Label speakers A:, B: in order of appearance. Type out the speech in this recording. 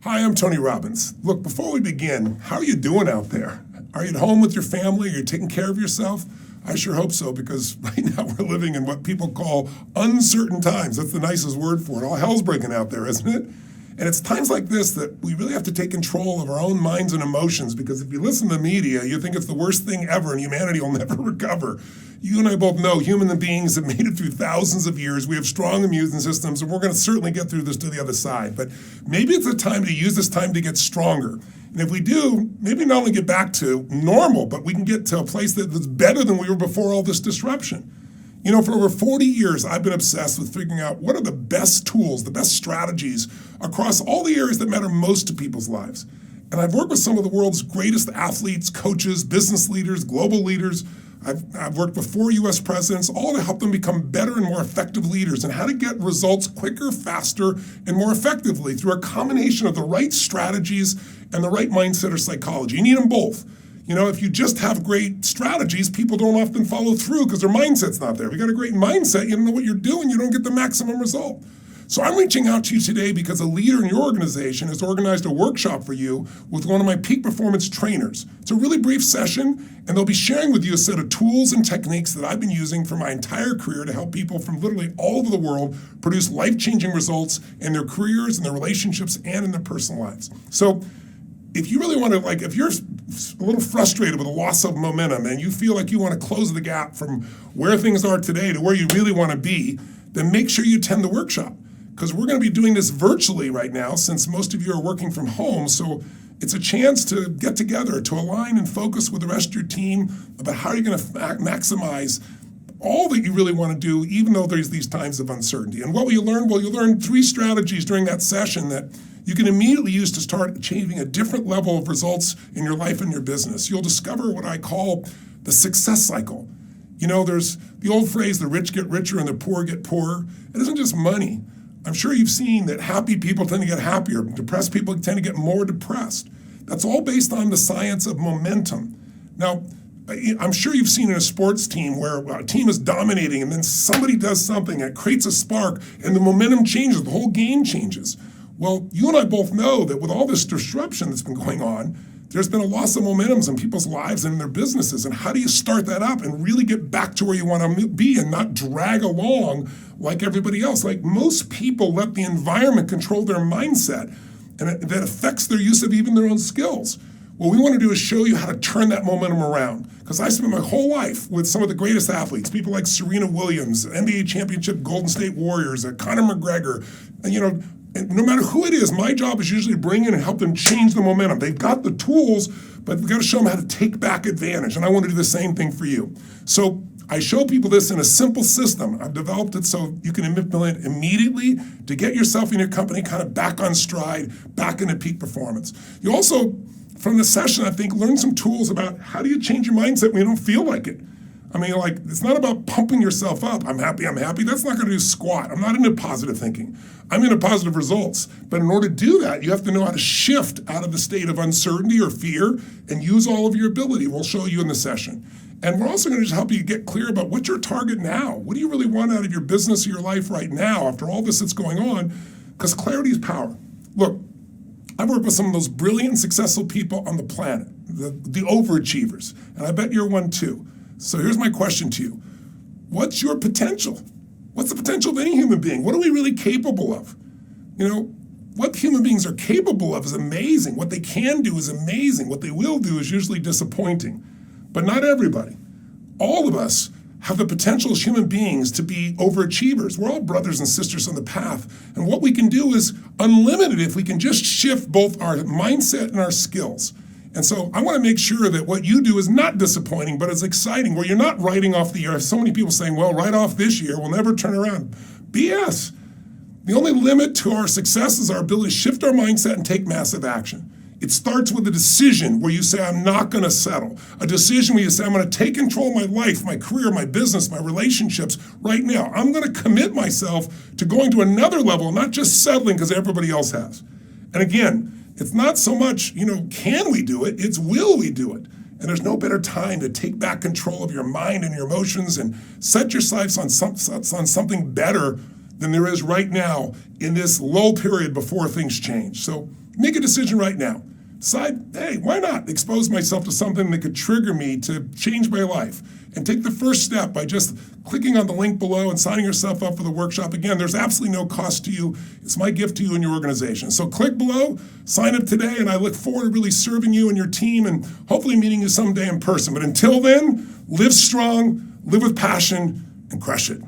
A: Hi, I'm Tony Robbins. Look, before we begin, how are you doing out there? Are you at home with your family? Are you taking care of yourself? I sure hope so, because right now we're living in what people call uncertain times. That's the nicest word for it. All hell's breaking out there, isn't it? And it's times like this that we really have to take control of our own minds and emotions, because if you listen to the media, you think it's the worst thing ever and humanity will never recover. You and I both know human beings have made it through thousands of years. We have strong immune systems, and we're going to certainly get through this to the other side. But maybe it's a time to use this time to get stronger. And if we do, maybe not only get back to normal, but we can get to a place that's better than we were before all this disruption. You know, for over 40 years, I've been obsessed with figuring out what are the best tools, the best strategies across all the areas that matter most to people's lives. And I've worked with some of the world's greatest athletes, coaches, business leaders, global leaders. I've worked with 4 U.S. presidents, all to help them become better and more effective leaders, and how to get results quicker, faster, and more effectively through a combination of the right strategies and the right mindset or psychology. You need them both. You know, if you just have great strategies, people don't often follow through because their mindset's not there. If you got a great mindset, you don't know what you're doing, you don't get the maximum result. So I'm reaching out to you today because a leader in your organization has organized a workshop for you with one of my peak performance trainers. It's a really brief session, and they'll be sharing with you a set of tools and techniques that I've been using for my entire career to help people from literally all over the world produce life-changing results in their careers, in their relationships, and in their personal lives. So if you really want to, if you're a little frustrated with the loss of momentum and you feel like you want to close the gap from where things are today to where you really want to be, then make sure you attend the workshop, because we're going to be doing this virtually right now since most of you are working from home. So it's a chance to get together, to align and focus with the rest of your team about how you're going to maximize all that you really want to do, even though there's these times of uncertainty. And what will you learn? Well, you'll learn 3 strategies during that session that you can immediately use to start achieving a different level of results in your life and your business. You'll discover what I call the success cycle. You know, there's the old phrase, the rich get richer and the poor get poorer. It isn't just money. I'm sure you've seen that happy people tend to get happier, depressed people tend to get more depressed. That's all based on the science of momentum. Now, I'm sure you've seen in a sports team where a team is dominating and then somebody does something and it creates a spark and the momentum changes, the whole game changes. Well, you and I both know that with all this disruption that's been going on, there's been a loss of momentum in people's lives and in their businesses. And how do you start that up and really get back to where you want to be and not drag along like everybody else? Like, most people let the environment control their mindset, and that affects their use of even their own skills. What we want to do is show you how to turn that momentum around. Because I spent my whole life with some of the greatest athletes, people like Serena Williams, NBA championship Golden State Warriors, Conor McGregor, and no matter who it is, my job is usually to bring in and help them change the momentum. They've got the tools, but we've got to show them how to take back advantage. And I want to do the same thing for you. So I show people this in a simple system. I've developed it so you can implement it immediately to get yourself and your company kind of back on stride, back into peak performance. You also, from the session, I think, learn some tools about how do you change your mindset when you don't feel like it. I mean, it's not about pumping yourself up. I'm happy. That's not going to do squat. I'm not into positive thinking. I'm into positive results. But in order to do that, you have to know how to shift out of the state of uncertainty or fear and use all of your ability. We'll show you in the session. And we're also going to just help you get clear about what's your target now. What do you really want out of your business or your life right now after all this that's going on? Because clarity is power. Look, I've worked with some of those brilliant and successful people on the planet, the overachievers. And I bet you're one too. So here's my question to you. What's your potential? What's the potential of any human being? What are we really capable of? You know, what human beings are capable of is amazing. What they can do is amazing. What they will do is usually disappointing. But not everybody. All of us have the potential as human beings to be overachievers. We're all brothers and sisters on the path. And what we can do is unlimited if we can just shift both our mindset and our skills. And so I want to make sure that what you do is not disappointing, but it's exciting, where you're not writing off the year. I have so many people saying, well, write off this year, we'll never turn around. BS. The only limit to our success is our ability to shift our mindset and take massive action. It starts with a decision where you say, I'm not going to settle. A decision where you say, I'm going to take control of my life, my career, my business, my relationships right now. I'm going to commit myself to going to another level, not just settling because everybody else has. And again, it's not so much, can we do it? It's will we do it? And there's no better time to take back control of your mind and your emotions and set your sights on something better than there is right now in this low period before things change. So Make a decision right now. Decide, hey, why not expose myself to something that could trigger me to change my life? And take the first step by just clicking on the link below and signing yourself up for the workshop. Again, there's absolutely no cost to you. It's my gift to you and your organization. So click below, sign up today, and I look forward to really serving you and your team and hopefully meeting you someday in person. But until then, live strong, live with passion, and crush it.